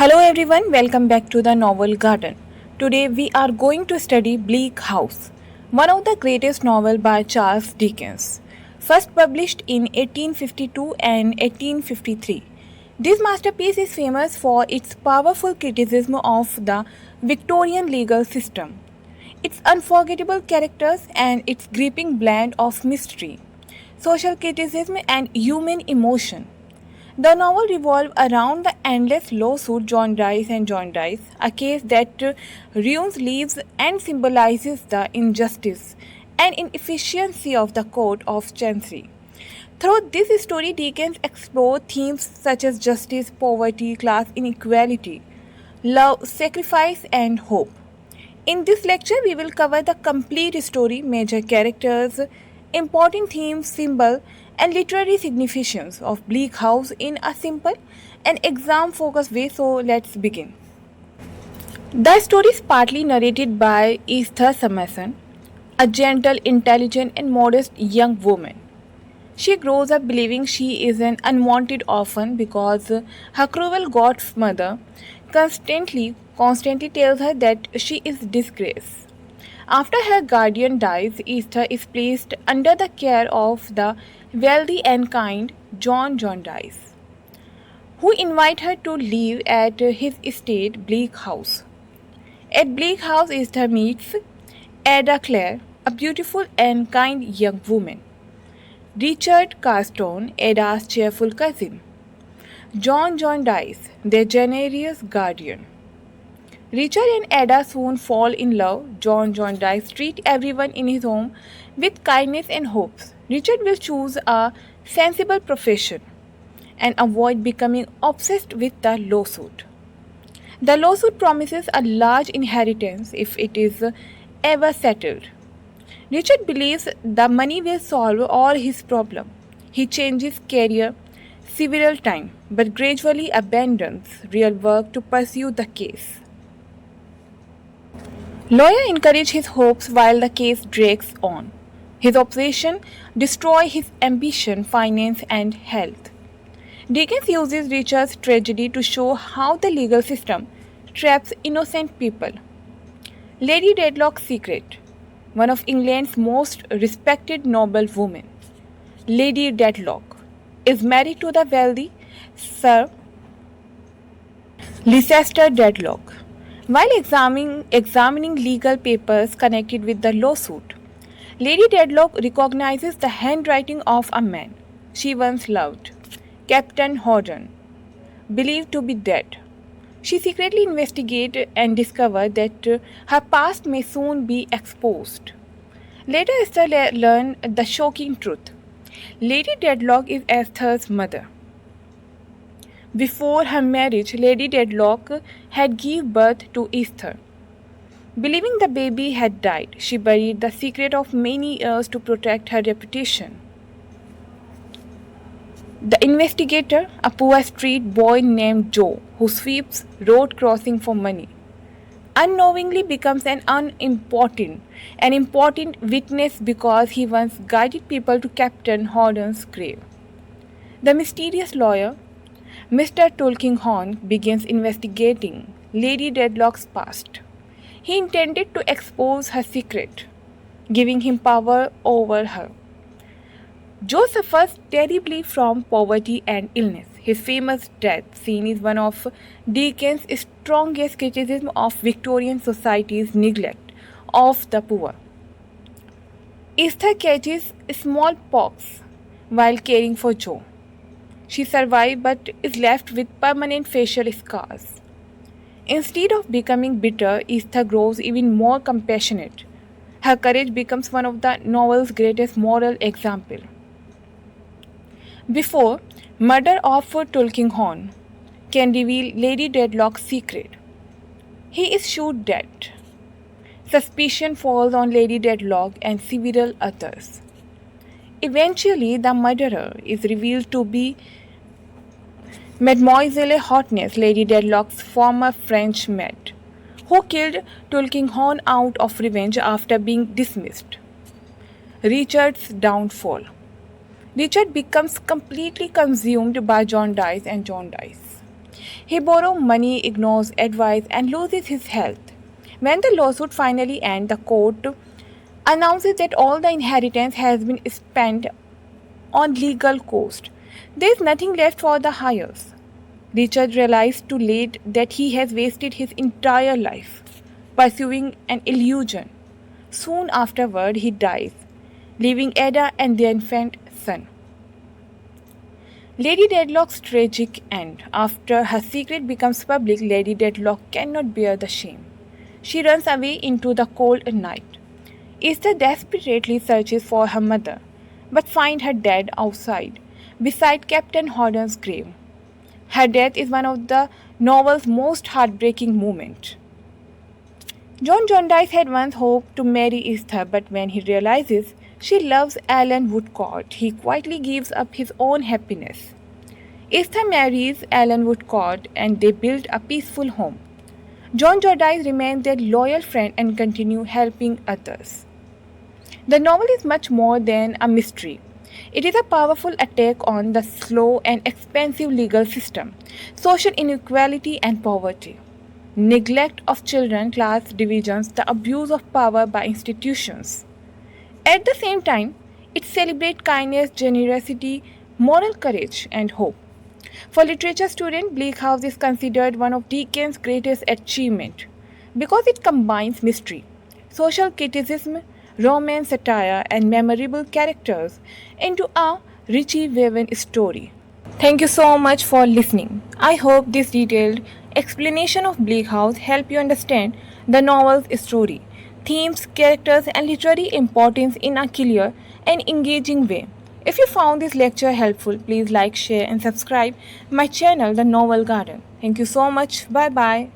Hello everyone, welcome back to the Novel Garden. Today we are going to study Bleak House, one of the greatest novels by Charles Dickens, first published in 1852 and 1853. This masterpiece is famous for its powerful criticism of the Victorian legal system, its unforgettable characters, and its gripping blend of mystery, social criticism, and human emotion. The novel revolves around the endless lawsuit John Dice and John Dice, a case that ruins lives and symbolizes the injustice and inefficiency of the court of chancery. Through this story, Dickens explored themes such as justice, poverty, class inequality, love, sacrifice, and hope. In this lecture, we will cover the complete story, major characters, important themes, symbol, and literary significance of Bleak House in a simple and exam-focused way. So let's begin. The story is partly narrated by Esther Summerson, a gentle, intelligent, and modest young woman. She grows up believing she is an unwanted orphan because her cruel godmother constantly tells her that she is disgrace. After her guardian dies, Esther is placed under the care of the wealthy and kind John Dice, who invite her to live at his estate Bleak House. At Bleak House, Esther meets Ada Clare, a beautiful and kind young woman. Richard Carstone, Ada's cheerful cousin. John Dice, their generous guardian. Richard and Ada soon fall in love. John Dice treats everyone in his home with kindness and hopes. Richard will choose a sensible profession and avoid becoming obsessed with the lawsuit. The lawsuit promises a large inheritance if it is ever settled. Richard believes the money will solve all his problems. He changes career several times but gradually abandons real work to pursue the case. Lawyer encourages his hopes while the case drags on. His obsession destroys his ambition, finance, and health. Dickens uses Richard's tragedy to show how the legal system traps innocent people. Lady Dedlock's secret. One of England's most respected noblewomen, Lady Dedlock, is married to the wealthy Sir Leicester Dedlock. While examining legal papers connected with the lawsuit, Lady Dedlock recognizes the handwriting of a man she once loved, Captain Horden, believed to be dead. She secretly investigates and discovers that her past may soon be exposed. Later, Esther learns the shocking truth. Lady Dedlock is Esther's mother. Before her marriage, Lady Dedlock had given birth to Esther. Believing the baby had died, she buried the secret of many years to protect her reputation. The investigator, a poor street boy named Joe, who sweeps road crossing for money, unknowingly becomes an important witness because he once guided people to Captain Horden's grave. The mysterious lawyer, Mr. Tulkinghorn, begins investigating Lady Dedlock's past. He intended to expose her secret, giving him power over her. Joe suffers terribly from poverty and illness. His famous death scene is one of Dickens' strongest criticism of Victorian society's neglect of the poor. Esther catches smallpox while caring for Joe. She survives but is left with permanent facial scars. Instead of becoming bitter, Esther grows even more compassionate. Her courage becomes one of the novel's greatest moral examples. Before murder of Tulkinghorn can reveal Lady Dedlock's secret, he is shot dead. Suspicion falls on Lady Dedlock and several others. Eventually, the murderer is revealed to be Mademoiselle Hotness, Lady Dedlock's former French maid, who killed Tulkinghorn out of revenge after being dismissed. Richard's downfall. Richard becomes completely consumed by John Dice and John Dice. He borrows money, ignores advice, and loses his health. When the lawsuit finally ends, the court announces that all the inheritance has been spent on legal costs. There is nothing left for the heirs. Richard realizes too late that he has wasted his entire life pursuing an illusion. Soon afterward, he dies, leaving Ada and their infant son. Lady Dedlock's tragic end. After her secret becomes public, Lady Dedlock cannot bear the shame. She runs away into the cold night. Esther desperately searches for her mother, but finds her dead outside, beside Captain Horden's grave. Her death is one of the novel's most heartbreaking moments. John Jarndyce had once hoped to marry Esther, but when he realizes she loves Alan Woodcourt, he quietly gives up his own happiness. Esther marries Alan Woodcourt and they build a peaceful home. John Jarndyce remains their loyal friend and continues helping others. The novel is much more than a mystery. It is a powerful attack on the slow and expensive legal system, social inequality and poverty, neglect of children, class divisions, the abuse of power by institutions. At the same time, it celebrates kindness, generosity, moral courage, and hope. For literature students, Bleak House is considered one of Dickens' greatest achievements because it combines mystery, social criticism, romance, satire, and memorable characters into a richly woven story. Thank you so much for listening. I hope this detailed explanation of Bleak House helped you understand the novel's story, themes, characters, and literary importance in a clear and engaging way. If you found this lecture helpful, please like, share, and subscribe my channel, The Novel Garden. Thank you so much. Bye bye.